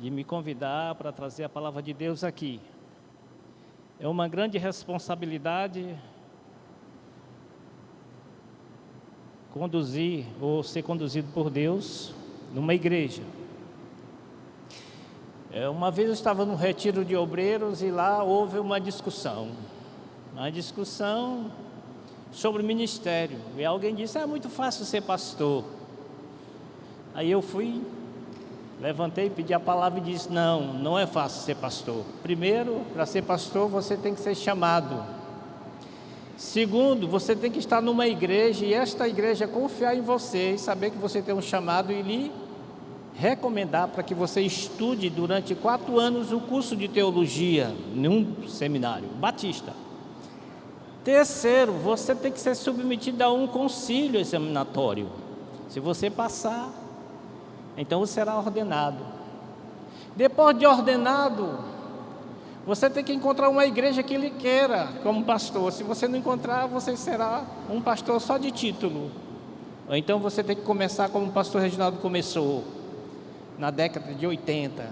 de me convidar para trazer a palavra de Deus aqui. É uma grande responsabilidade conduzir ou ser conduzido por Deus numa igreja. Uma vez eu estava num retiro de obreiros e lá houve uma discussão sobre ministério. E alguém disse: é muito fácil ser pastor. Aí eu levantei, pedi a palavra e disse: não é fácil ser pastor. Primeiro, para ser pastor você tem que ser chamado. Segundo, você tem que estar numa igreja e esta igreja confiar em você e saber que você tem um chamado e lhe recomendar para que você estude durante 4 anos o curso de teologia num seminário batista. Terceiro, você tem que ser submetido a um concílio examinatório. Se você passar, então você será ordenado. Depois de ordenado, você tem que encontrar uma igreja que lhe queira como pastor. Se você não encontrar, você será um pastor só de título. Ou então você tem que começar como o pastor Reginaldo começou, na década de 80,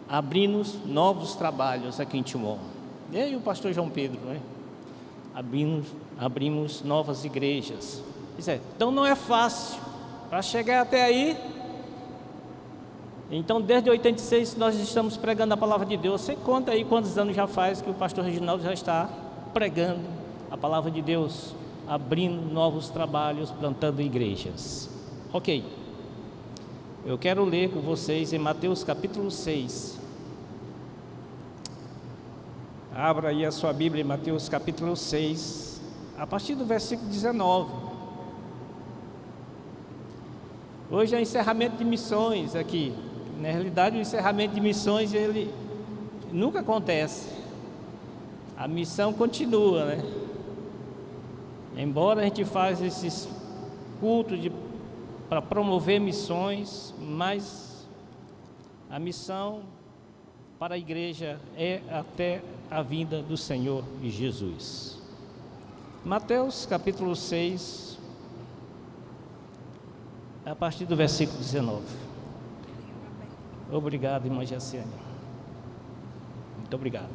abrindo novos trabalhos aqui em Timor. E aí o pastor João Pedro, né? Abrimos novas igrejas. Então não é fácil. Para chegar até aí, então desde 86 nós estamos pregando a palavra de Deus. Você conta aí quantos anos já faz que o pastor Reginaldo já está pregando a palavra de Deus, abrindo novos trabalhos, plantando igrejas. Ok. Eu quero ler com vocês em Mateus capítulo 6. Abra aí a sua Bíblia em Mateus capítulo 6, a partir do versículo 19. Hoje é o encerramento de missões aqui. Na realidade, o encerramento de missões, ele nunca acontece. A missão continua, né? Embora a gente faça esses cultos para promover missões, mas a missão para a igreja é até a vinda do Senhor Jesus. Mateus capítulo 6, a partir do versículo 19. Obrigado, irmã Jaciane. Muito obrigado.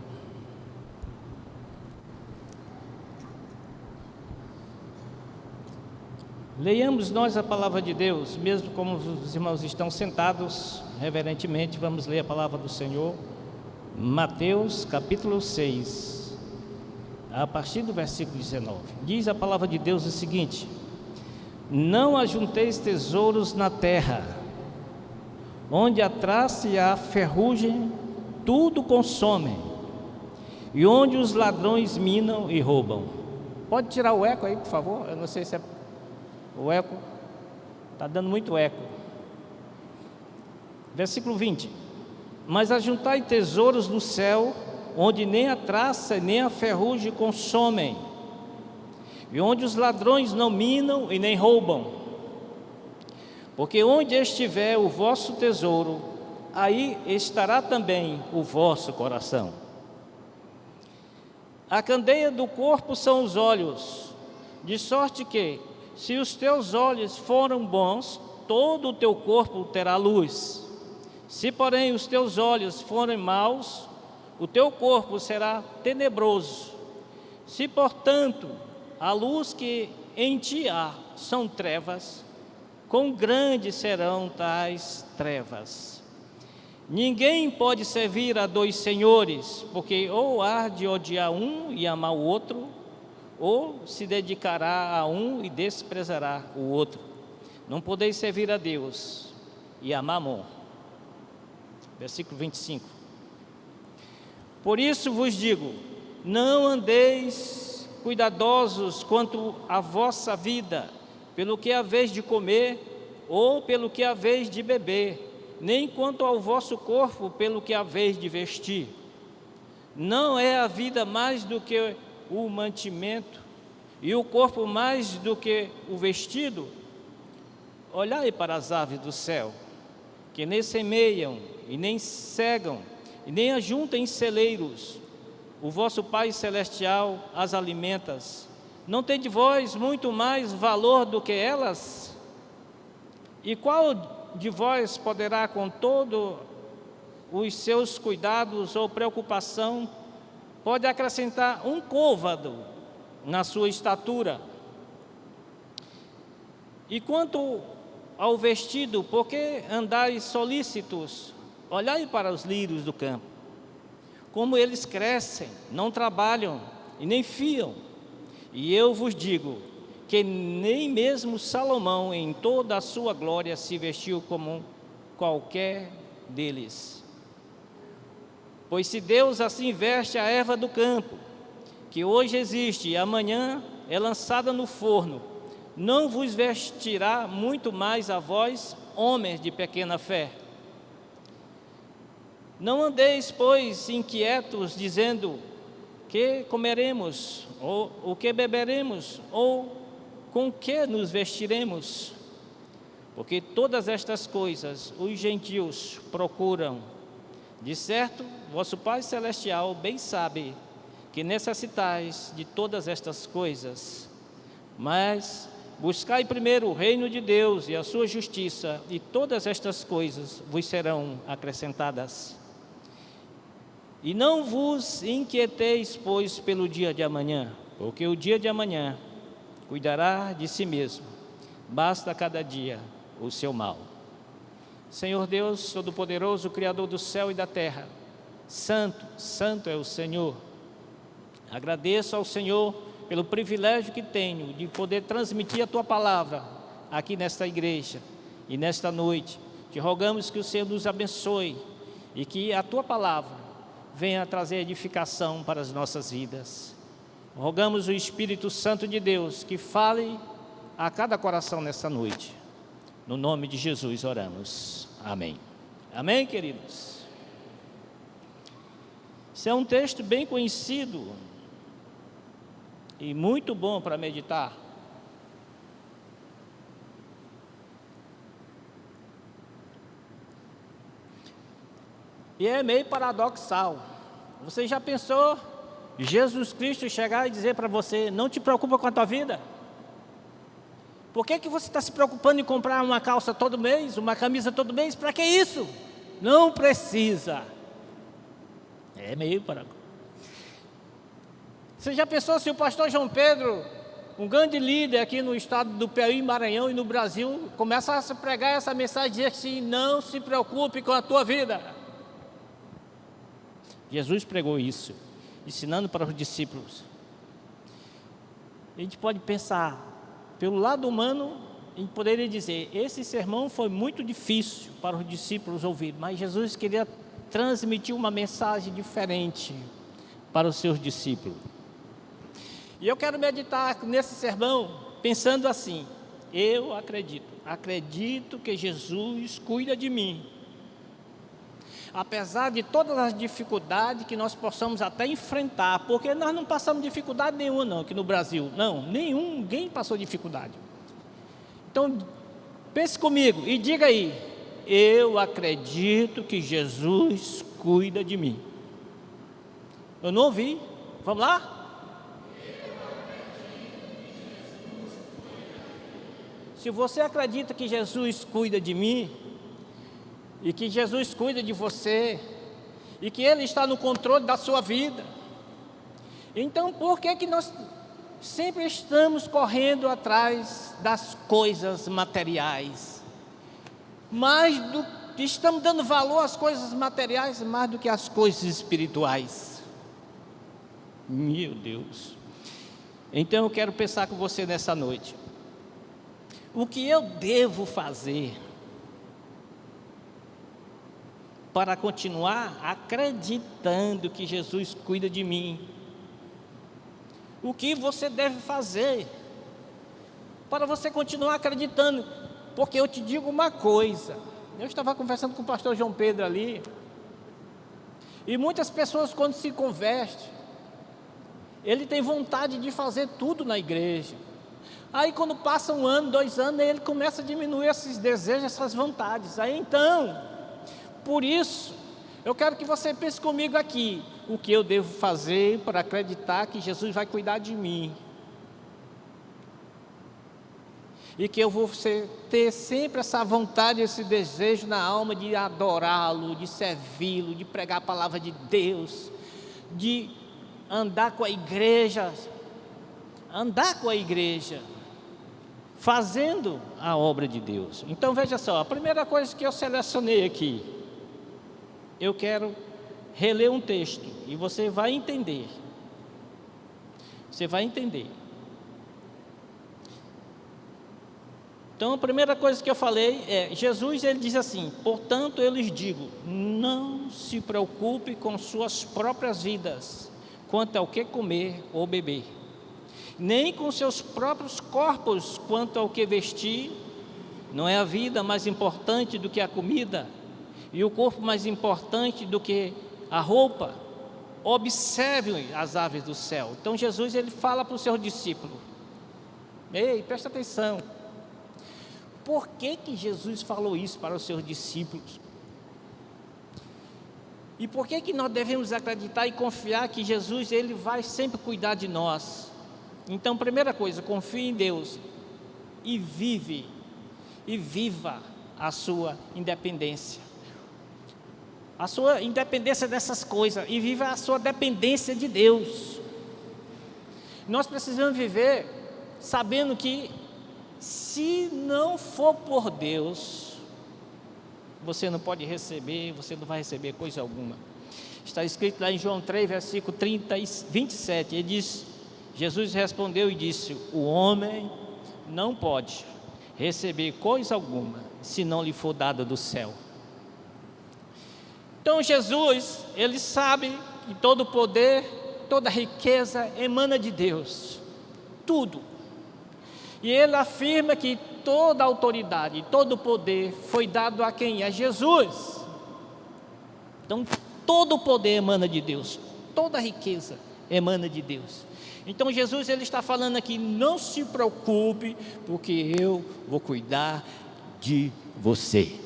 Leiamos nós a palavra de Deus, mesmo como os irmãos estão sentados, reverentemente, vamos ler a palavra do Senhor. Mateus capítulo 6, a partir do versículo 19. Diz a palavra de Deus o seguinte: não ajunteis tesouros na terra, onde a traça e a ferrugem tudo consomem, e onde os ladrões minam e roubam. Pode tirar o eco aí, por favor? Eu não sei se é o eco, está dando muito eco. Versículo 20: mas ajuntai tesouros no céu, onde nem a traça nem a ferrugem consomem, e onde os ladrões não minam e nem roubam. Porque onde estiver o vosso tesouro, aí estará também o vosso coração. A candeia do corpo são os olhos, de sorte que, se os teus olhos forem bons, todo o teu corpo terá luz. Se, porém, os teus olhos forem maus, o teu corpo será tenebroso. Se, portanto, a luz que em ti há são trevas, quão grandes serão tais trevas. Ninguém pode servir a 2 senhores, porque ou há de odiar um e amar o outro, ou se dedicará a um e desprezará o outro. Não podeis servir a Deus e a Mamon. Versículo 25. Por isso vos digo, não andeis cuidadosos quanto à vossa vida, pelo que haveis de comer, ou pelo que haveis de beber, nem quanto ao vosso corpo, pelo que haveis de vestir. Não é a vida mais do que o mantimento, e o corpo mais do que o vestido? Olhai para as aves do céu, que nem semeiam, e nem cegam, e nem ajuntam em celeiros, o vosso Pai Celestial as alimenta. Não tende vós muito mais valor do que elas? E qual de vós poderá, com todo os seus cuidados ou preocupação, pode acrescentar um côvado na sua estatura. E quanto ao vestido, por que andais solícitos? Olhai para os lírios do campo, como eles crescem, não trabalham e nem fiam. E eu vos digo que nem mesmo Salomão, em toda a sua glória, se vestiu como qualquer deles. Pois se Deus assim veste a erva do campo, que hoje existe e amanhã é lançada no forno, não vos vestirá muito mais a vós, homens de pequena fé? Não andeis, pois, inquietos, dizendo: que comeremos, ou o que beberemos, ou com que nos vestiremos? Porque todas estas coisas os gentios procuram. De certo, vosso Pai Celestial bem sabe que necessitais de todas estas coisas. Mas buscai primeiro o reino de Deus e a sua justiça, e todas estas coisas vos serão acrescentadas. E não vos inquieteis, pois, pelo dia de amanhã, porque o dia de amanhã cuidará de si mesmo. Basta cada dia o seu mal. Senhor Deus Todo-Poderoso, Criador do céu e da terra, Santo, Santo é o Senhor. Agradeço ao Senhor pelo privilégio que tenho de poder transmitir a Tua palavra aqui nesta igreja e nesta noite. Te rogamos que o Senhor nos abençoe e que a Tua palavra venha trazer edificação para as nossas vidas. Rogamos o Espírito Santo de Deus que fale a cada coração nesta noite. No nome de Jesus oramos. Amém. Amém, queridos? Esse é um texto bem conhecido e muito bom para meditar. E é meio paradoxal. Você já pensou Jesus Cristo chegar e dizer para você: não te preocupa com a tua vida? Por que você está se preocupando em comprar uma calça todo mês, uma camisa todo mês? Para que isso? Não precisa. É meio paradoxal. Você já pensou se o pastor João Pedro, um grande líder aqui no estado do Piauí, Maranhão e no Brasil, começa a pregar essa mensagem e dizer assim: não se preocupe com a tua vida? Jesus pregou isso, ensinando para os discípulos. A gente pode pensar, pelo lado humano, a gente poderia dizer: esse sermão foi muito difícil para os discípulos ouvir, mas Jesus queria transmitir uma mensagem diferente para os seus discípulos. E eu quero meditar nesse sermão pensando assim: eu acredito que Jesus cuida de mim. Apesar de todas as dificuldades que nós possamos até enfrentar, porque nós não passamos dificuldade nenhuma não, aqui no Brasil, não, ninguém passou dificuldade. Então, pense comigo e diga aí: eu acredito que Jesus cuida de mim. Eu não ouvi, vamos lá? Se você acredita que Jesus cuida de mim, e que Jesus cuida de você, e que Ele está no controle da sua vida, então por que nós sempre estamos correndo atrás das coisas materiais? Estamos dando valor às coisas materiais mais do que às coisas espirituais. Meu Deus! Então eu quero pensar com você nessa noite: o que eu devo fazer para continuar acreditando que Jesus cuida de mim? O que você deve fazer para você continuar acreditando? Porque eu te digo uma coisa, eu estava conversando com o pastor João Pedro ali, e muitas pessoas, quando se convertem, ele tem vontade de fazer tudo na igreja. Aí quando passa 1 ano, 2 anos, ele começa a diminuir esses desejos, essas vontades. Aí então, por isso, eu quero que você pense comigo aqui: o que eu devo fazer para acreditar que Jesus vai cuidar de mim? e que eu vou ter sempre essa vontade, esse desejo na alma de adorá-lo, de servi-lo, de pregar a palavra de Deus, de andar com a igreja, fazendo a obra de Deus. Então veja só, a primeira coisa que eu selecionei aqui, eu quero reler um texto e você vai entender. Você vai entender. Então a primeira coisa que eu falei é, Jesus ele diz assim: portanto eu lhes digo, não se preocupe com suas próprias vidas, quanto ao que comer ou beber, nem com seus próprios corpos, quanto ao que vestir. Não é a vida mais importante do que a comida, e o corpo mais importante do que a roupa? Observe as aves do céu. Então Jesus ele fala para os seus discípulos: ei, presta atenção. Por que Jesus falou isso para os seus discípulos? E por que nós devemos acreditar e confiar que Jesus ele vai sempre cuidar de nós? Então, primeira coisa, confie em Deus e viva a sua independência. A sua independência dessas coisas, e viva a sua dependência de Deus. Nós precisamos viver sabendo que se não for por Deus, você não pode receber, você não vai receber coisa alguma. Está escrito lá em João 3, versículo 27, ele diz, Jesus respondeu e disse: o homem não pode receber coisa alguma, se não lhe for dada do céu. Então Jesus, ele sabe que todo poder, toda riqueza emana de Deus, tudo. E ele afirma que toda autoridade, todo poder foi dado a quem? A Jesus. Então todo o poder emana de Deus, toda riqueza emana de Deus. Então Jesus ele está falando aqui: não se preocupe, porque eu vou cuidar de você.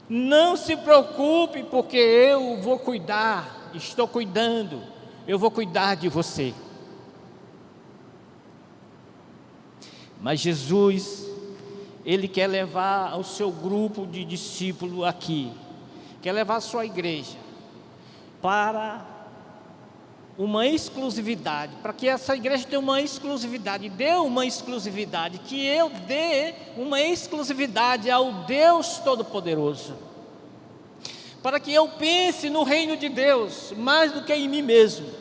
Não se preocupe, porque eu vou cuidar, estou cuidando, eu vou cuidar de você. Mas Jesus, ele quer levar o seu grupo de discípulos aqui, quer levar a sua igreja para uma exclusividade, para que essa igreja tenha uma exclusividade, dê uma exclusividade, que eu dê uma exclusividade ao Deus Todo-Poderoso, para que eu pense no reino de Deus mais do que em mim mesmo.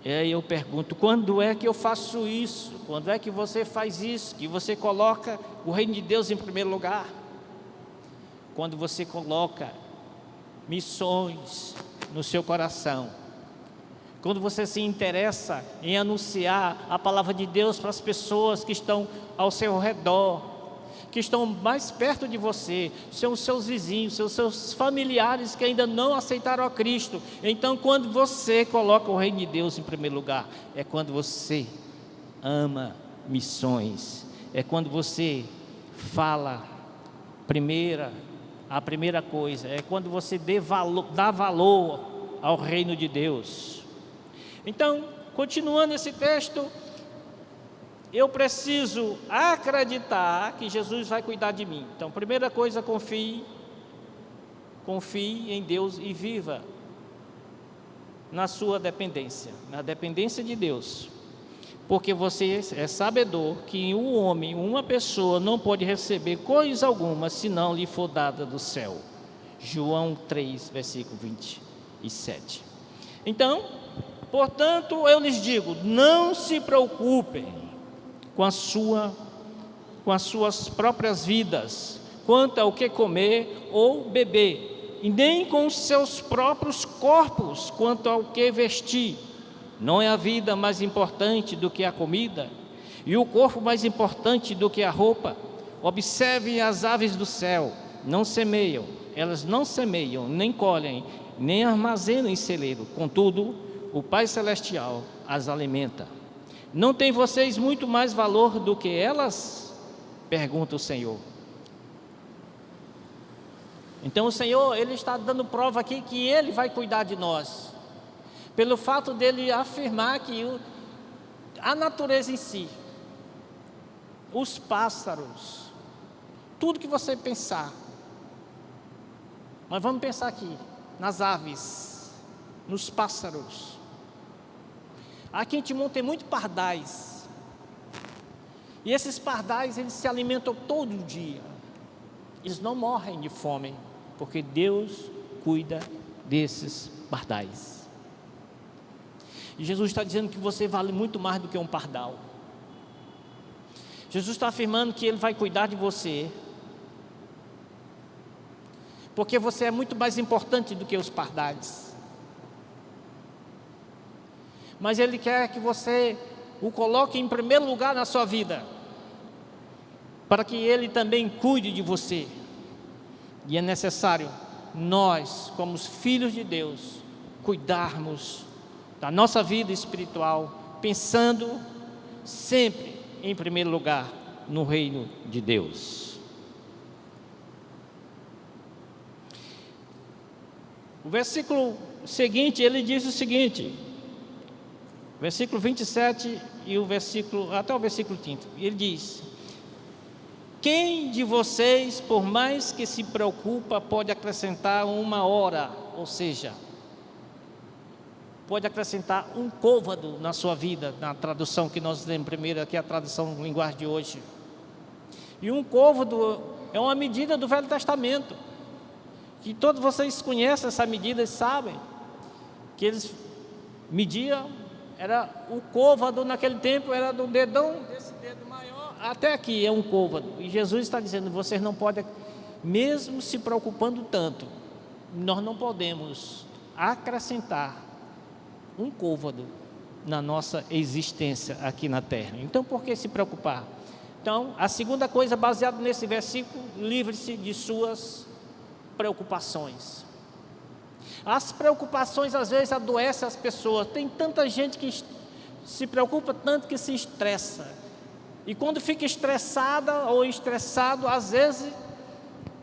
E aí eu pergunto: quando é que eu faço isso? Quando é que você faz isso? Que você coloca o reino de Deus em primeiro lugar? Quando você coloca missões no seu coração, quando você se interessa em anunciar a palavra de Deus para as pessoas que estão ao seu redor, que estão mais perto de você, são os seus vizinhos, são os seus familiares que ainda não aceitaram a Cristo. Então, quando você coloca o reino de Deus em primeiro lugar, é quando você ama missões, é quando você fala a primeira coisa, é quando você dá valor ao reino de Deus. Então, continuando esse texto, eu preciso acreditar que Jesus vai cuidar de mim. Então, primeira coisa, confie em Deus e viva na sua dependência, na dependência de Deus. Porque você é sabedor que um homem, uma pessoa não pode receber coisa alguma se não lhe for dada do céu. João 3, versículo 27. Então, portanto, eu lhes digo, não se preocupem com as suas próprias vidas, quanto ao que comer ou beber, e nem com os seus próprios corpos, quanto ao que vestir. Não é a vida mais importante do que a comida, e o corpo mais importante do que a roupa? Observem as aves do céu, elas não semeiam, nem colhem, nem armazenam em celeiro, contudo, o Pai Celestial as alimenta. Não tem vocês muito mais valor do que elas? Pergunta o Senhor. Então o Senhor, Ele está dando prova aqui que Ele vai cuidar de nós. pelo fato dele afirmar que a natureza em si, os pássaros, tudo que você pensar, mas vamos pensar aqui, nas aves, nos pássaros. Aqui em Timon tem muito pardais, e esses pardais, eles se alimentam todo dia, eles não morrem de fome, porque Deus cuida desses pardais. E Jesus está dizendo que você vale muito mais do que um pardal. Jesus está afirmando que Ele vai cuidar de você, porque você é muito mais importante do que os pardais. Mas Ele quer que você o coloque em primeiro lugar na sua vida, para que Ele também cuide de você. E é necessário nós, como os filhos de Deus, cuidarmos da nossa vida espiritual, pensando sempre em primeiro lugar no reino de Deus. O versículo seguinte, ele diz o seguinte, versículo 27 e até o versículo 30, ele diz: quem de vocês, por mais que se preocupa, pode acrescentar uma hora, ou seja, pode acrescentar um côvado na sua vida, na tradução que nós lemos primeiro, aqui é a tradução linguagem de hoje. E um côvado é uma medida do Velho Testamento, que todos vocês conhecem essa medida e sabem, que eles mediam, era o côvado naquele tempo, era do dedão, desse dedo maior, até aqui é um côvado. E Jesus está dizendo, vocês não podem, mesmo se preocupando tanto, nós não podemos acrescentar um côvado na nossa existência aqui na terra. Então, por que se preocupar? Então, a segunda coisa, baseada nesse versículo, livre-se de suas preocupações. As preocupações às vezes adoecem as pessoas. Tem tanta gente que se preocupa tanto que se estressa. E quando fica estressada ou estressado, às vezes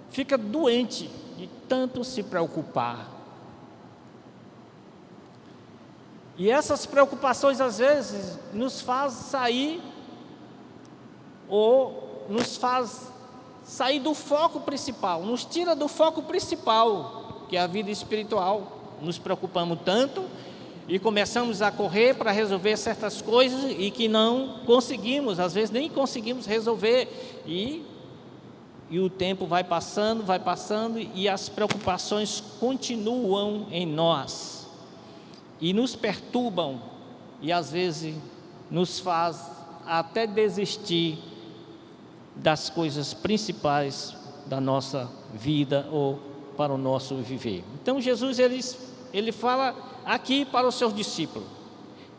fica doente de tanto se preocupar. E essas preocupações às vezes nos faz sair ou nos faz sair do foco principal, nos tira do foco principal, que é a vida espiritual. Nos preocupamos tanto e começamos a correr para resolver certas coisas e que não conseguimos, às vezes nem conseguimos resolver, e o tempo vai passando e as preocupações continuam em nós e nos perturbam e às vezes nos faz até desistir das coisas principais da nossa vida ou para o nosso viver. Então Jesus ele fala aqui para os seus discípulos: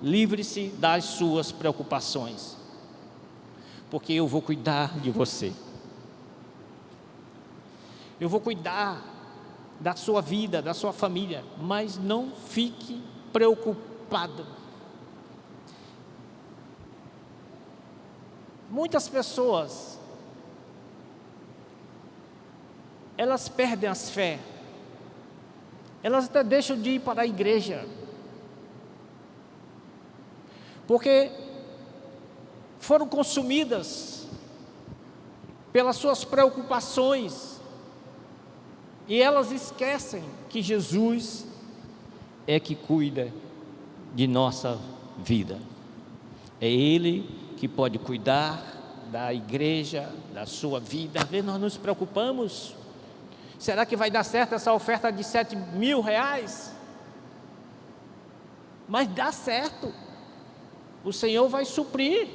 livre-se das suas preocupações, porque eu vou cuidar de você. Eu vou cuidar da sua vida, da sua família, mas não fique preocupado. Muitas pessoas, elas perdem a fé, elas até deixam de ir para a igreja, porque foram consumidas pelas suas preocupações, e elas esquecem que Jesus é que cuida de nossa vida. É Ele que pode cuidar da igreja, da sua vida. Às vezes nós nos preocupamos: será que vai dar certo essa oferta de 7.000 reais? Mas dá certo, o Senhor vai suprir,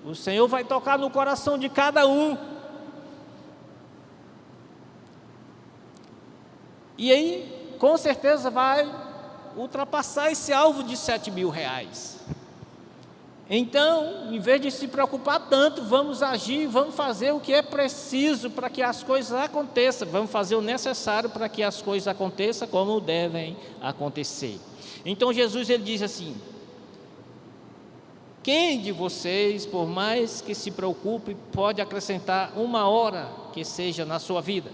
o Senhor vai tocar no coração de cada um. E aí, com certeza vai ultrapassar esse alvo de 7.000 reais. Então, em vez de se preocupar tanto, vamos agir, vamos fazer o que é preciso para que as coisas aconteçam, vamos fazer o necessário para que as coisas aconteçam como devem acontecer. Então Jesus ele diz assim: quem de vocês, por mais que se preocupe, pode acrescentar uma hora que seja na sua vida?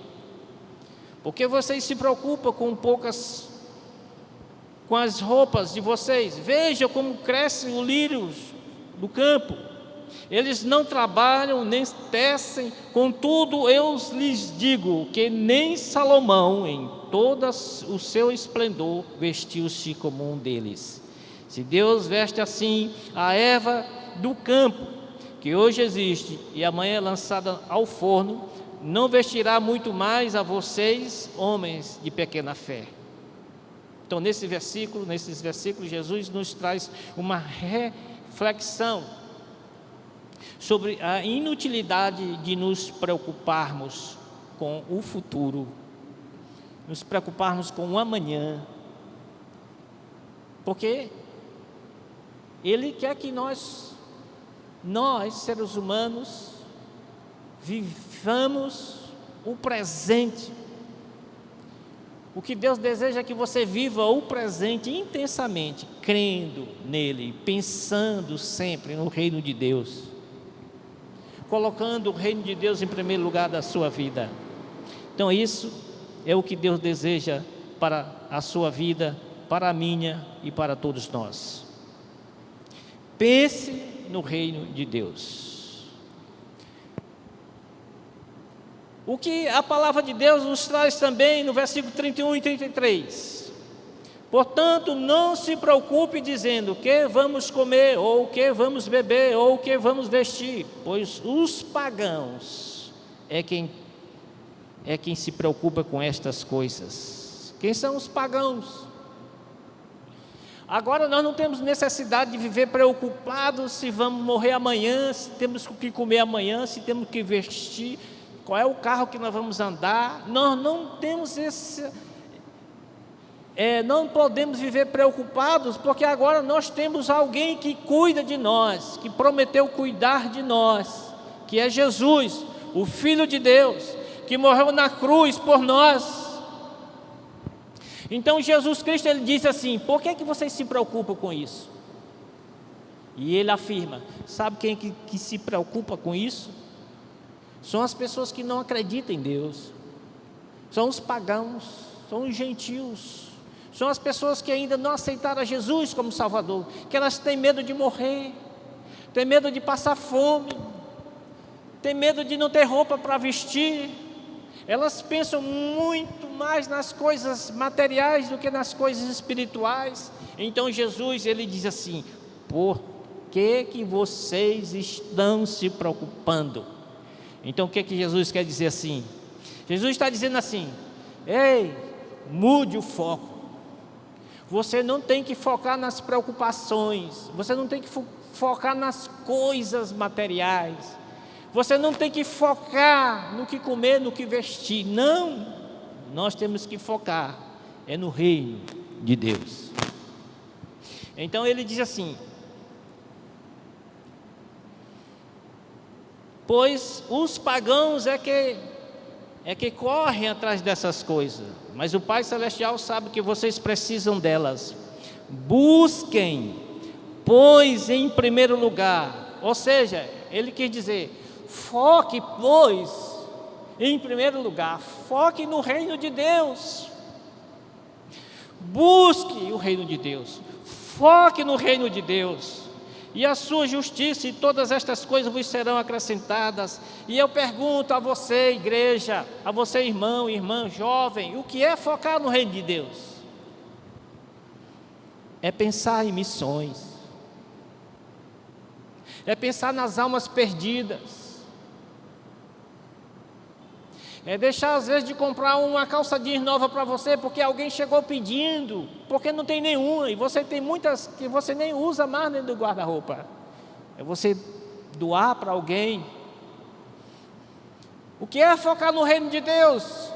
Porque vocês se preocupam com poucas com as roupas de vocês. Veja como crescem os lírios do campo. Eles não trabalham nem tecem, contudo eu lhes digo que nem Salomão em todo o seu esplendor vestiu-se como um deles. Se Deus veste assim a erva do campo, que hoje existe e amanhã é lançada ao forno, não vestirá muito mais a vocês, homens de pequena fé. Então nesses versículos, Jesus nos traz uma reflexão sobre a inutilidade de nos preocuparmos com o futuro, nos preocuparmos com o amanhã, porque Ele quer que nós seres humanos, vivamos o presente. O que Deus deseja é que você viva o presente intensamente, crendo nele, pensando sempre no reino de Deus, colocando o reino de Deus em primeiro lugar da sua vida. Então isso é o que Deus deseja para a sua vida, para a minha e para todos nós. Pense no reino de Deus. O que a palavra de Deus nos traz também no versículo 31 e 33. Portanto, não se preocupe dizendo o que vamos comer, ou o que vamos beber, ou o que vamos vestir, pois os pagãos é quem se preocupa com estas coisas. Quem são os pagãos? Agora nós não temos necessidade de viver preocupados se vamos morrer amanhã, se temos o que comer amanhã, se temos o que vestir, qual é o carro que nós vamos andar. Nós não temos não podemos viver preocupados, porque agora nós temos alguém que cuida de nós, que prometeu cuidar de nós, que é Jesus, o Filho de Deus, que morreu na cruz por nós. Então Jesus Cristo, Ele disse assim: por que vocês se preocupam com isso? E Ele afirma: sabe quem que se preocupa com isso? São as pessoas que não acreditam em Deus, são os pagãos, são os gentios, são as pessoas que ainda não aceitaram a Jesus como Salvador, que elas têm medo de morrer, têm medo de passar fome, têm medo de não ter roupa para vestir. Elas pensam muito mais nas coisas materiais do que nas coisas espirituais. Então Jesus, Ele diz assim: por que vocês estão se preocupando? Então o que Jesus quer dizer assim? Jesus está dizendo assim: ei, mude o foco. Você não tem que focar nas preocupações, você não tem que focar nas coisas materiais, você não tem que focar no que comer, no que vestir. Não, nós temos que focar no reino de Deus. Então Ele diz assim: pois os pagãos é que correm atrás dessas coisas, mas o Pai Celestial sabe que vocês precisam delas. Busquem, pois, em primeiro lugar. Ou seja, Ele quer dizer: foque, pois, em primeiro lugar, foque no reino de Deus. Busque o reino de Deus, foque no reino de Deus, e a sua justiça, e todas estas coisas vos serão acrescentadas. E eu pergunto a você, igreja, a você, irmão, irmã, jovem, o que é focar no reino de Deus? É pensar em missões, é pensar nas almas perdidas, é deixar às vezes de comprar uma calça jeans nova para você, porque alguém chegou pedindo, porque não tem nenhuma, e você tem muitas que você nem usa mais dentro do guarda-roupa. É você doar para alguém. O que é focar no reino de Deus?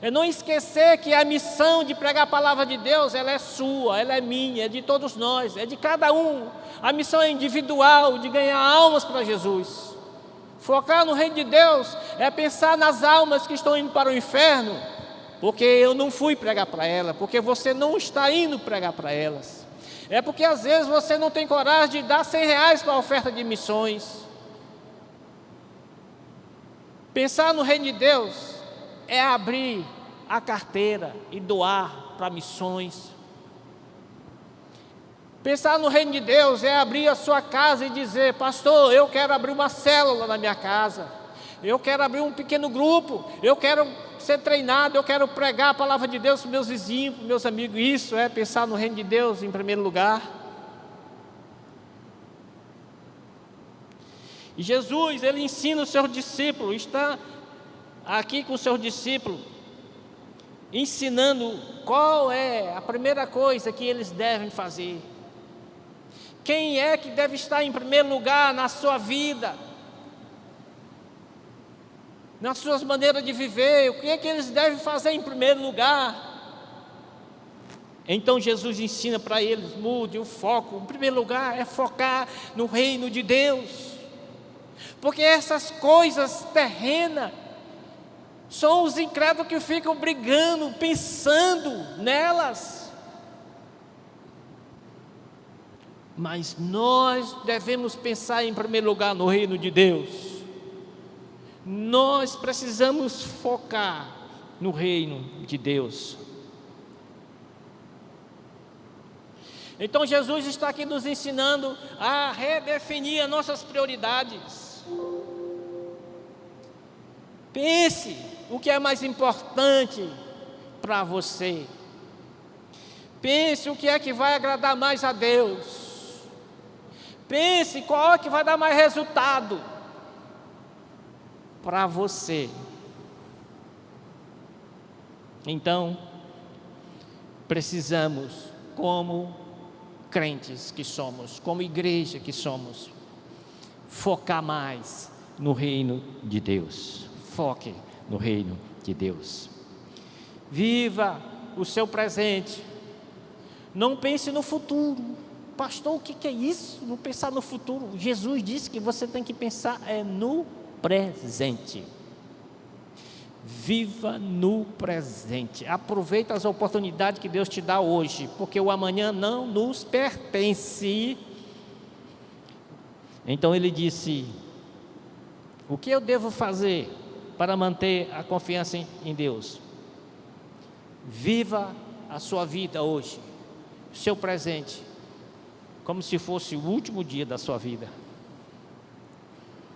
É não esquecer que a missão de pregar a palavra de Deus, ela é sua, ela é minha, é de todos nós, é de cada um. A missão é individual, de ganhar almas para Jesus. Focar no reino de Deus é pensar nas almas que estão indo para o inferno, porque eu não fui pregar para elas, porque você não está indo pregar para elas. É porque às vezes você não tem coragem de dar R$100 para a oferta de missões. Pensar no reino de Deus é abrir a carteira e doar para missões. Pensar no reino de Deus é abrir a sua casa e dizer: pastor, eu quero abrir uma célula na minha casa, eu quero abrir um pequeno grupo, eu quero ser treinado, eu quero pregar a palavra de Deus para meus vizinhos, para meus amigos. Isso é pensar no reino de Deus em primeiro lugar. E Jesus, ele ensina os seus discípulos, está aqui com os seus discípulos, ensinando qual é a primeira coisa que eles devem fazer. Quem é que deve estar em primeiro lugar na sua vida, nas suas maneiras de viver? O que é que eles devem fazer em primeiro lugar? Então Jesus ensina para eles: mude o foco. Em primeiro lugar é focar no reino de Deus, porque essas coisas terrenas são os incrédulos que ficam brigando, pensando nelas. Mas nós devemos pensar em primeiro lugar no reino de Deus. Nós precisamos focar no reino de Deus. Então Jesus está aqui nos ensinando a redefinir as nossas prioridades. Pense o que é mais importante para você. Pense o que é que vai agradar mais a Deus. Pense qual é que vai dar mais resultado para você. Então, precisamos, como crentes que somos, como igreja que somos, focar mais no reino de Deus. Foque no reino de Deus. Viva o seu presente. Não pense no futuro. Pastor, o que é isso? Não pensar no futuro. Jesus disse que você tem que pensar no presente. Viva no presente. Aproveita as oportunidades que Deus te dá hoje, porque o amanhã não nos pertence. Então ele disse: o que eu devo fazer para manter a confiança em Deus? Viva a sua vida hoje, o seu presente, como se fosse o último dia da sua vida.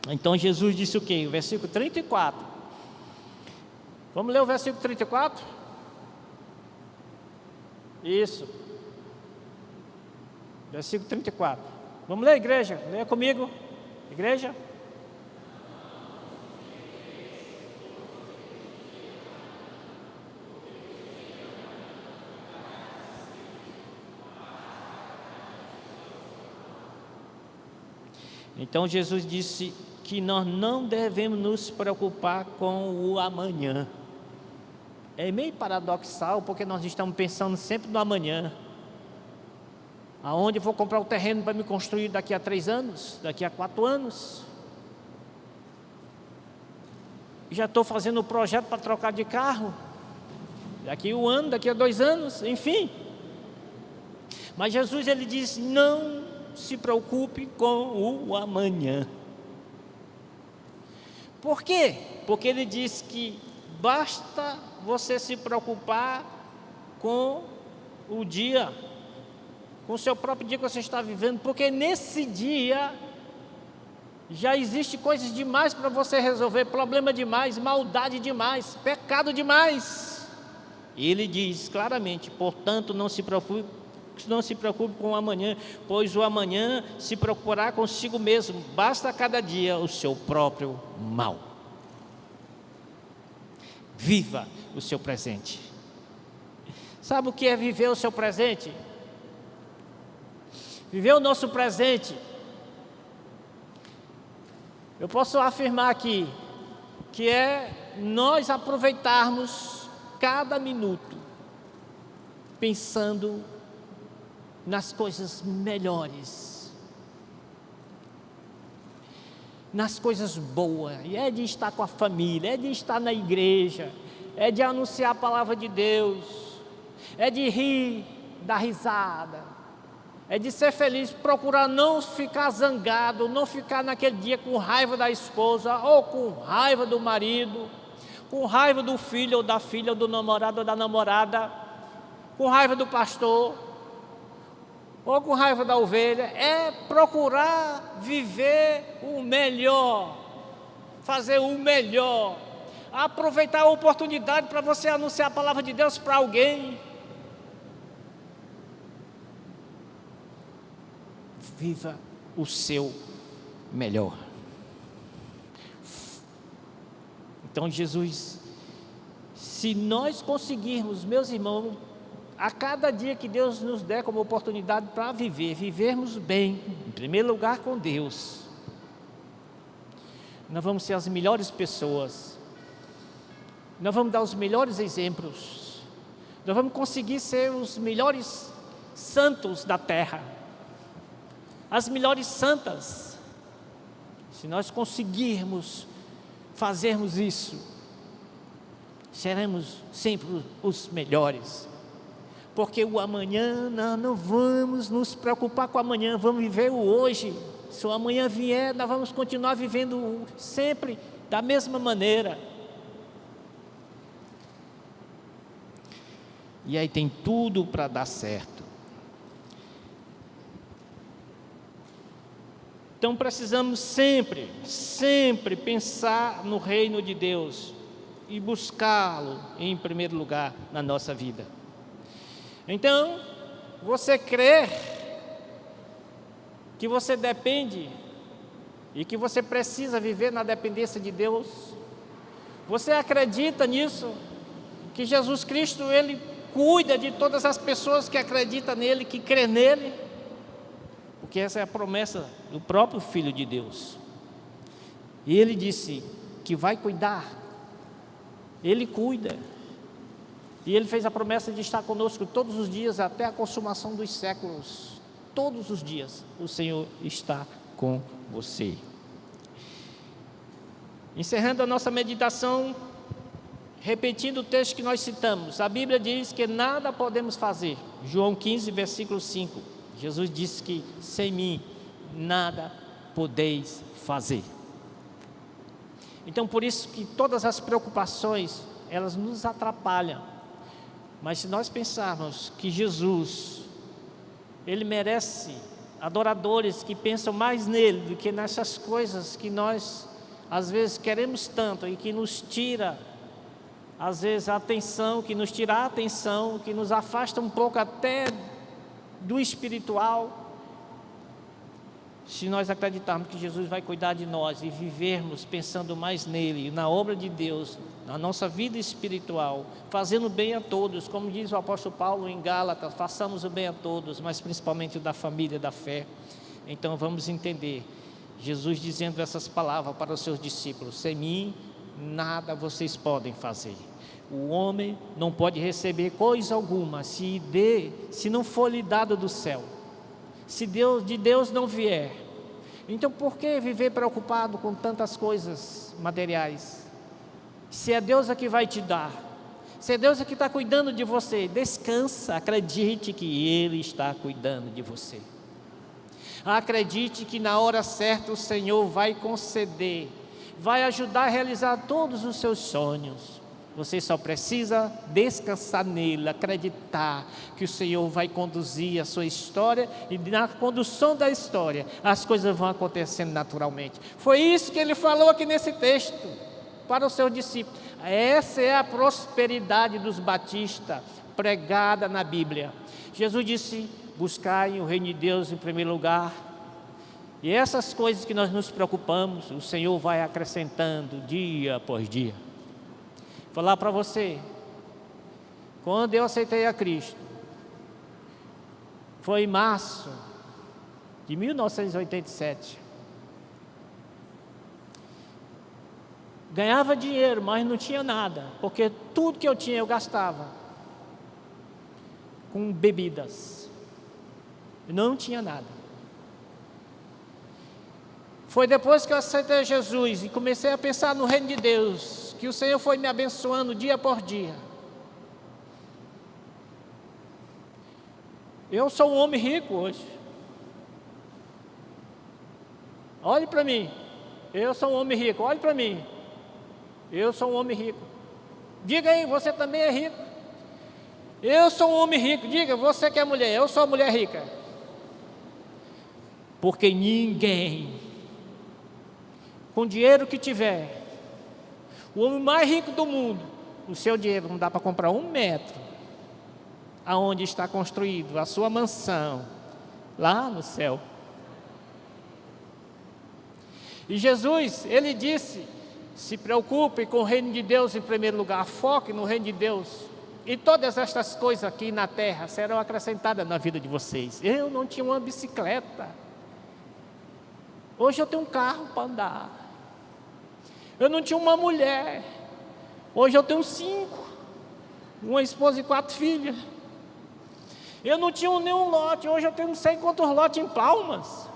Então Jesus disse o quê? O versículo 34. Vamos ler o versículo 34? Isso. Versículo 34. Vamos ler, igreja? Leia comigo. Igreja? Então Jesus disse que nós não devemos nos preocupar com o amanhã. É meio paradoxal, porque nós estamos pensando sempre no amanhã. Aonde eu vou comprar o terreno para me construir daqui a 3 anos, daqui a 4 anos? Já estou fazendo o projeto para trocar de carro, daqui a 1 ano, daqui a 2 anos, enfim. Mas Jesus, ele diz: não se preocupe com o amanhã. Por quê? Porque ele diz que basta você se preocupar com o dia, com o seu próprio dia que você está vivendo, porque nesse dia já existe coisas demais para você resolver, problema demais, maldade demais, pecado demais. E ele diz claramente: portanto, não se preocupe com o amanhã, pois o amanhã se preocupará consigo mesmo, basta cada dia o seu próprio mal. Viva o seu presente. Sabe o que é viver o seu presente? Viver o nosso presente, eu posso afirmar aqui, que é nós aproveitarmos cada minuto pensando nas coisas melhores, nas coisas boas, e é de estar com a família, é de estar na igreja, é de anunciar a palavra de Deus, é de rir, dar risada, é de ser feliz, procurar não ficar zangado, não ficar naquele dia com raiva da esposa, ou com raiva do marido, com raiva do filho ou da filha, ou do namorado ou da namorada, com raiva do pastor, ou com raiva da ovelha, é procurar viver o melhor, fazer o melhor, aproveitar a oportunidade para você anunciar a palavra de Deus para alguém. Viva o seu melhor. Então Jesus, se nós conseguirmos, meus irmãos, a cada dia que Deus nos der como oportunidade para vivermos bem, em primeiro lugar com Deus, nós vamos ser as melhores pessoas, nós vamos dar os melhores exemplos, nós vamos conseguir ser os melhores santos da terra, as melhores santas. Se nós conseguirmos fazermos isso, seremos sempre os melhores, porque o amanhã, nós não vamos nos preocupar com o amanhã, vamos viver o hoje. Se o amanhã vier, nós vamos continuar vivendo sempre da mesma maneira. E aí tem tudo para dar certo. Então precisamos sempre pensar no reino de Deus e buscá-lo em primeiro lugar na nossa vida. Então, você crê que você depende e que você precisa viver na dependência de Deus? Você acredita nisso? Que Jesus Cristo, Ele cuida de todas as pessoas que acreditam nele, que crê nele? Porque essa é a promessa do próprio Filho de Deus. E Ele disse que vai cuidar. Ele cuida. E Ele fez a promessa de estar conosco todos os dias até a consumação dos séculos. Todos os dias o Senhor está com você. Encerrando a nossa meditação, repetindo o texto que nós citamos, a Bíblia diz que nada podemos fazer. João 15, versículo 5. Jesus disse que sem mim nada podeis fazer. Então por isso que todas as preocupações, elas nos atrapalham. Mas se nós pensarmos que Jesus, Ele merece adoradores que pensam mais nele do que nessas coisas que nós às vezes queremos tanto e que nos tira às vezes a atenção, que nos tira a atenção, que nos afasta um pouco até do espiritual. Se nós acreditarmos que Jesus vai cuidar de nós e vivermos pensando mais nele, na obra de Deus, na nossa vida espiritual, fazendo bem a todos, como diz o apóstolo Paulo em Gálatas, façamos o bem a todos, mas principalmente da família da fé. Então vamos entender, Jesus dizendo essas palavras para os seus discípulos: sem mim nada vocês podem fazer. O homem não pode receber coisa alguma se não for lhe dado do céu. Se de Deus não vier. Então por que viver preocupado com tantas coisas materiais? Se é Deus que vai te dar, se é Deus que está cuidando de você, descansa, acredite que Ele está cuidando de você. Acredite que na hora certa o Senhor vai conceder, vai ajudar a realizar todos os seus sonhos. Você só precisa descansar nele, acreditar que o Senhor vai conduzir a sua história, e na condução da história as coisas vão acontecendo naturalmente. Foi isso que ele falou aqui nesse texto para os seus discípulos. Essa é a prosperidade dos batistas pregada na Bíblia. Jesus disse: buscai o reino de Deus em primeiro lugar, e essas coisas que nós nos preocupamos, o Senhor vai acrescentando dia após dia. Vou falar para você, quando eu aceitei a Cristo, foi em março de 1987. Ganhava dinheiro, mas não tinha nada, porque tudo que eu tinha eu gastava com bebidas. Não tinha nada. Foi depois que eu aceitei Jesus e comecei a pensar no reino de Deus, que o Senhor foi me abençoando dia por dia. Eu sou um homem rico hoje. Olhe para mim. Eu sou um homem rico. Olhe para mim. Eu sou um homem rico. Diga aí, você também é rico. Eu sou um homem rico. Diga, você que é mulher. Eu sou uma mulher rica. Porque ninguém, com o dinheiro que tiver, o homem mais rico do mundo, o seu dinheiro não dá para comprar 1 metro, aonde está construído a sua mansão, lá no céu. E Jesus, ele disse: se preocupe com o reino de Deus em primeiro lugar, foque no reino de Deus, e todas estas coisas aqui na terra serão acrescentadas na vida de vocês. Eu não tinha uma bicicleta, hoje eu tenho um carro para andar. Eu não tinha uma mulher, hoje eu tenho 5, uma esposa e 4 filhas. Eu não tinha nenhum lote, hoje eu tenho não sei quantos lotes em Palmas.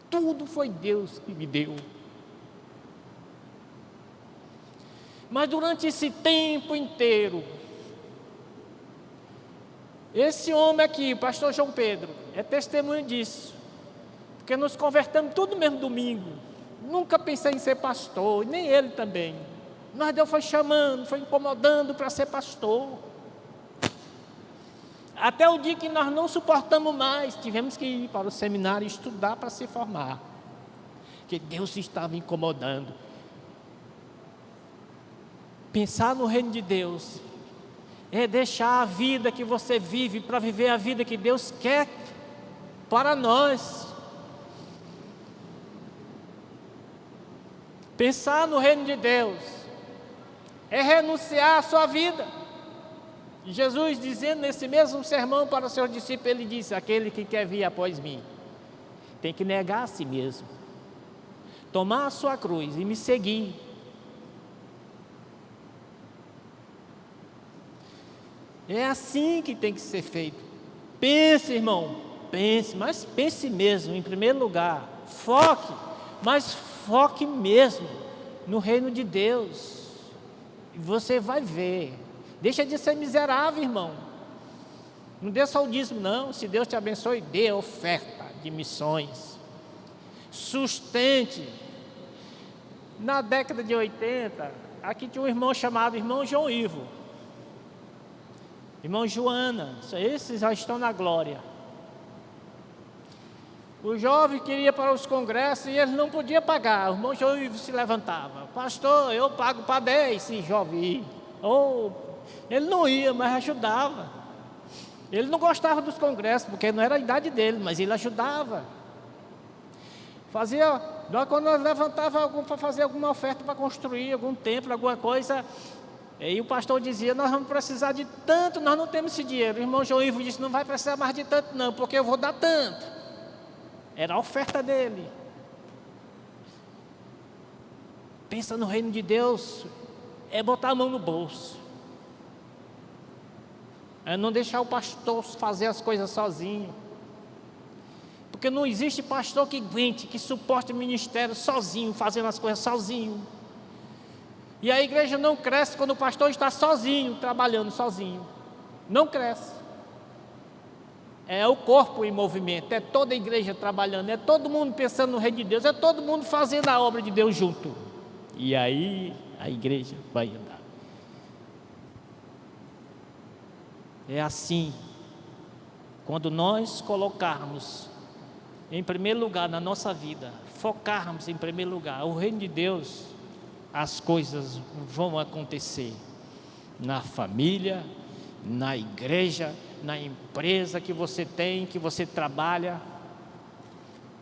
Tudo foi Deus que me deu. Mas durante esse tempo inteiro, esse homem aqui, o pastor João Pedro, é testemunho disso. Porque nos convertemos tudo mesmo domingo. Nunca pensei em ser pastor, nem ele também. Mas Deus foi chamando, foi incomodando para ser pastor. Até o dia que nós não suportamos mais, tivemos que ir para o seminário estudar para se formar. Porque Deus estava incomodando. Pensar no reino de Deus é deixar a vida que você vive para viver a vida que Deus quer para nós. Pensar no reino de Deus é renunciar à sua vida. E Jesus, dizendo nesse mesmo sermão para os seus discípulos, ele disse: aquele que quer vir após mim, tem que negar a si mesmo, tomar a sua cruz e me seguir. É assim que tem que ser feito. Pense, irmão, pense, mas pense mesmo, em primeiro lugar, foque, mas foque mesmo no reino de Deus, e você vai ver. Deixa de ser miserável, irmão. Não dê só o dízimo, não. Se Deus te abençoe, dê oferta de missões, sustente. Na década de 80, aqui tinha um irmão chamado irmão João Ivo, irmão Joana, esses já estão na glória. O jovem queria ir para os congressos e ele não podia pagar. O irmão João Ivo se levantava: pastor, eu pago para 10 esse jovem ir. Ele não ia, mas ajudava. Ele não gostava dos congressos, porque não era a idade dele, mas ele ajudava. Quando nós levantávamos para fazer alguma oferta para construir algum templo, alguma coisa, e o pastor dizia: nós vamos precisar de tanto, nós não temos esse dinheiro. O irmão João Ivo disse: não vai precisar mais de tanto não, porque eu vou dar tanto. Era a oferta dele. Pensa no reino de Deus, é botar a mão no bolso, é não deixar o pastor fazer as coisas sozinho. Porque não existe pastor que aguente, que suporte o ministério sozinho, fazendo as coisas sozinho. E a igreja não cresce quando o pastor está sozinho, trabalhando sozinho. Não cresce. É o corpo em movimento, é toda a igreja trabalhando, é todo mundo pensando no reino de Deus, é todo mundo fazendo a obra de Deus junto. E aí a igreja vai andar. É assim, quando nós colocarmos em primeiro lugar na nossa vida, focarmos em primeiro lugar o reino de Deus, as coisas vão acontecer na família, na igreja, na empresa que você tem, que você trabalha,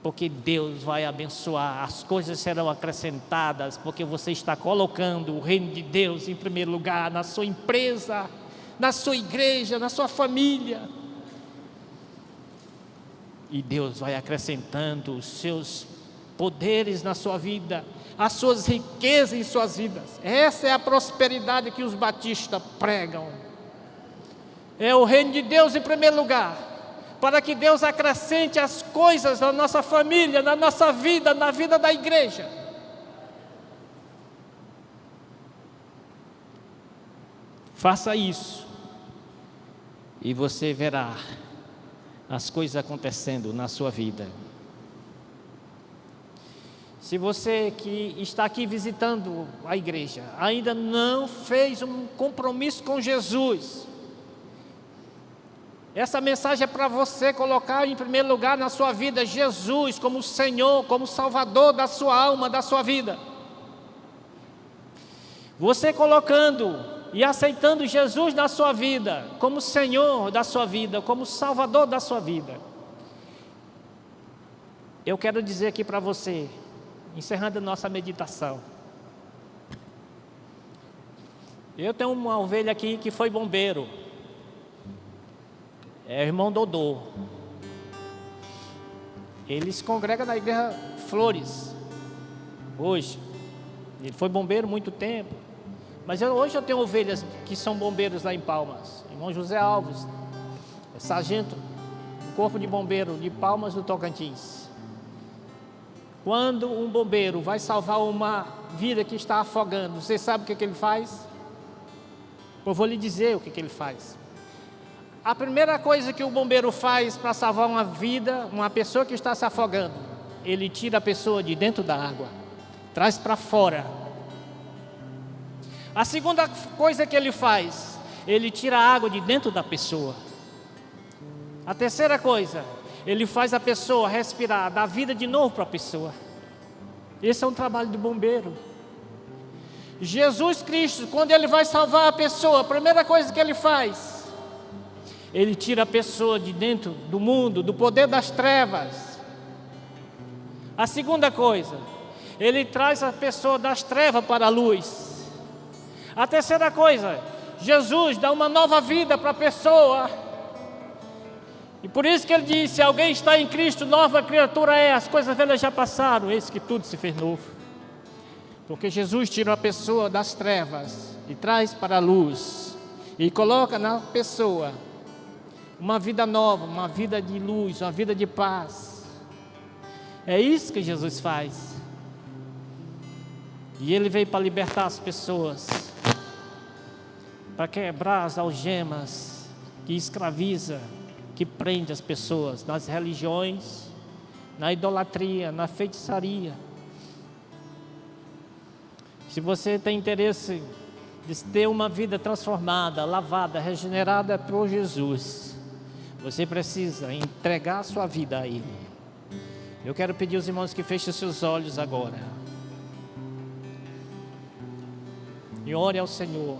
porque Deus vai abençoar, as coisas serão acrescentadas, porque você está colocando o reino de Deus em primeiro lugar na sua empresa, na sua igreja, na sua família. E Deus vai acrescentando os seus poderes na sua vida, as suas riquezas em suas vidas. Essa é a prosperidade que os batistas pregam. É o reino de Deus em primeiro lugar, para que Deus acrescente as coisas na nossa família, na nossa vida, na vida da igreja. Faça isso e você verá as coisas acontecendo na sua vida. Se você que está aqui visitando a igreja ainda não fez um compromisso com Jesus, Essa mensagem é para você colocar em primeiro lugar na sua vida Jesus como Senhor, como Salvador da sua alma, da sua vida. Você colocando e aceitando Jesus na sua vida, como Senhor da sua vida, como Salvador da sua vida. Eu quero dizer aqui para você, encerrando a nossa meditação. Eu tenho uma ovelha aqui que foi bombeiro. É o irmão Dodô. Ele se congrega na igreja Flores, hoje. Ele foi bombeiro muito tempo. Mas hoje eu tenho ovelhas que são bombeiros lá em Palmas. Irmão José Alves, é sargento do Corpo de Bombeiro de Palmas do Tocantins. Quando um bombeiro vai salvar uma vida que está afogando, você sabe o que ele faz? Eu vou lhe dizer o que ele faz. A primeira coisa que o bombeiro faz para salvar uma vida, uma pessoa que está se afogando, ele tira a pessoa de dentro da água, traz para fora. A segunda coisa que ele faz, ele tira a água de dentro da pessoa. A terceira coisa, ele faz a pessoa respirar, dá vida de novo para a pessoa. Esse é um trabalho do bombeiro. Jesus Cristo, quando ele vai salvar a pessoa, a primeira coisa que ele faz, ele tira a pessoa de dentro do mundo, do poder das trevas. A segunda coisa, ele traz a pessoa das trevas para a luz. A terceira coisa, Jesus dá uma nova vida para a pessoa. E por isso que ele disse: se alguém está em Cristo, nova criatura é, as coisas velhas já passaram, eis que tudo se fez novo. Porque Jesus tira a pessoa das trevas e traz para a luz, e coloca na pessoa uma vida nova, uma vida de luz, uma vida de paz. É isso que Jesus faz. E ele veio para libertar as pessoas, para quebrar as algemas que escraviza, que prende as pessoas nas religiões, na idolatria, na feitiçaria. Se você tem interesse de ter uma vida transformada, lavada, regenerada por Jesus, você precisa entregar a sua vida a Ele. Eu quero pedir aos irmãos que fechem seus olhos agora e ore ao Senhor.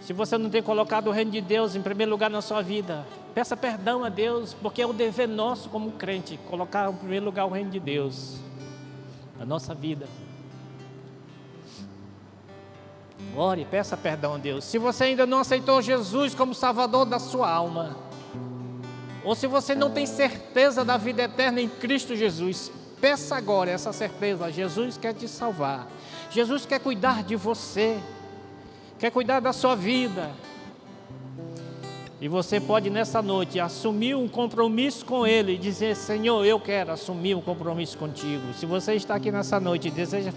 Se você não tem colocado o reino de Deus em primeiro lugar na sua vida, peça perdão a Deus, porque é o dever nosso como crente colocar em primeiro lugar o reino de Deus na nossa vida. Ore, peça perdão a Deus. Se você ainda não aceitou Jesus como Salvador da sua alma, ou se você não tem certeza da vida eterna em Cristo Jesus, peça agora essa certeza. Jesus quer te salvar, Jesus quer cuidar de você, quer cuidar da sua vida. E você pode nessa noite assumir um compromisso com Ele e dizer: Senhor, eu quero assumir um compromisso contigo. Se você está aqui nessa noite e deseja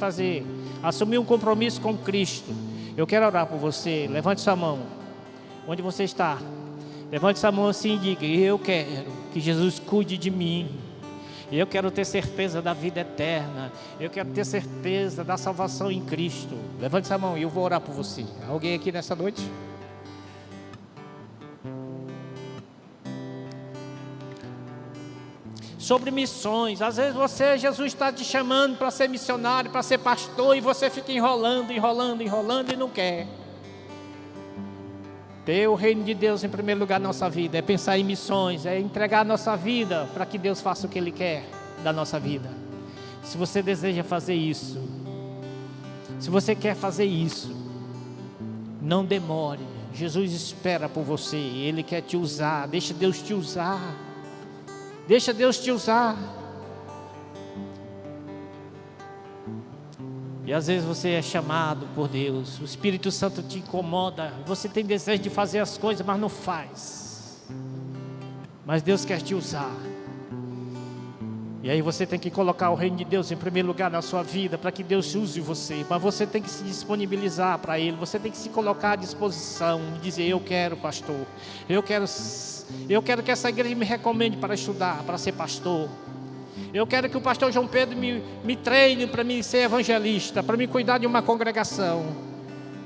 assumir um compromisso com Cristo, eu quero orar por você. Levante sua mão, onde você está. Levante sua mão assim e diga: eu quero que Jesus cuide de mim. Eu quero ter certeza da vida eterna. Eu quero ter certeza da salvação em Cristo. Levante sua mão e eu vou orar por você. Alguém aqui nessa noite? Sobre missões, às vezes Jesus está te chamando para ser missionário, para ser pastor, e você fica enrolando e não quer. Ter o reino de Deus em primeiro lugar na nossa vida, é pensar em missões, é entregar a nossa vida para que Deus faça o que Ele quer da nossa vida. Se você deseja fazer isso, se você quer fazer isso, não demore. Jesus espera por você, Ele quer te usar. Deixa Deus te usar. Deixa Deus te usar. E às vezes você é chamado por Deus, o Espírito Santo te incomoda, você tem desejo de fazer as coisas, mas não faz. Mas Deus quer te usar. E aí você tem que colocar o reino de Deus em primeiro lugar na sua vida, para que Deus use você. Mas você tem que se disponibilizar para Ele, você tem que se colocar à disposição, dizer: eu quero, pastor, eu quero que essa igreja me recomende para estudar, para ser pastor. Eu quero que o pastor João Pedro me treine para mim ser evangelista, para me cuidar de uma congregação.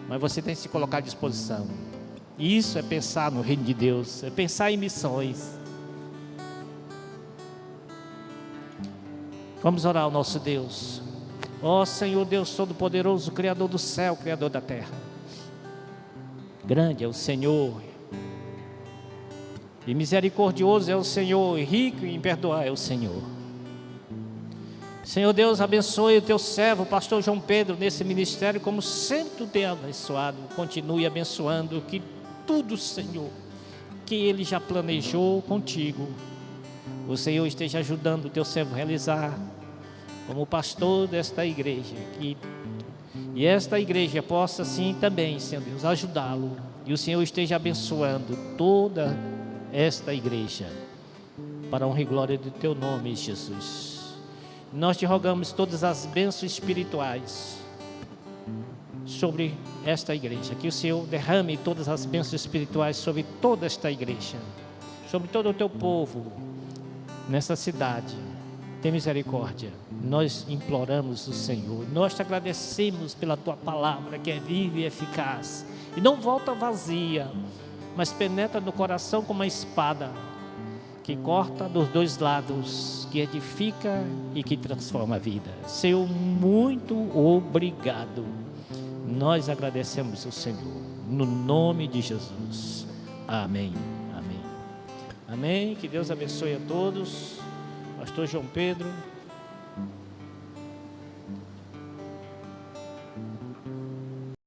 Mas você tem que se colocar à disposição. Isso é pensar no reino de Deus, é pensar em missões. Vamos orar ao nosso Deus. Ó Senhor Deus Todo-Poderoso, Criador do céu, Criador da terra. Grande é o Senhor, e misericordioso é o Senhor, e rico em perdoar é o Senhor. Senhor Deus, abençoe o teu servo, pastor João Pedro, nesse ministério, como sempre o tem abençoado. Continue abençoando, que tudo, Senhor, que ele já planejou contigo, o Senhor esteja ajudando o teu servo a realizar, como pastor desta igreja, e esta igreja possa sim também, Senhor Deus, ajudá-lo, e o Senhor esteja abençoando toda esta igreja, para a honra e glória do teu nome, Jesus. Nós te rogamos todas as bênçãos espirituais sobre esta igreja, que o Senhor derrame todas as bênçãos espirituais sobre toda esta igreja, sobre todo o teu povo, nessa cidade. Tem misericórdia. Nós imploramos o Senhor, nós te agradecemos pela tua palavra, que é viva e eficaz, e não volta vazia, mas penetra no coração como uma espada, que corta dos dois lados, que edifica e que transforma a vida. Senhor, muito obrigado. Nós agradecemos ao Senhor, no nome de Jesus. Amém. Amém. Amém. Que Deus abençoe a todos. Pastor João Pedro.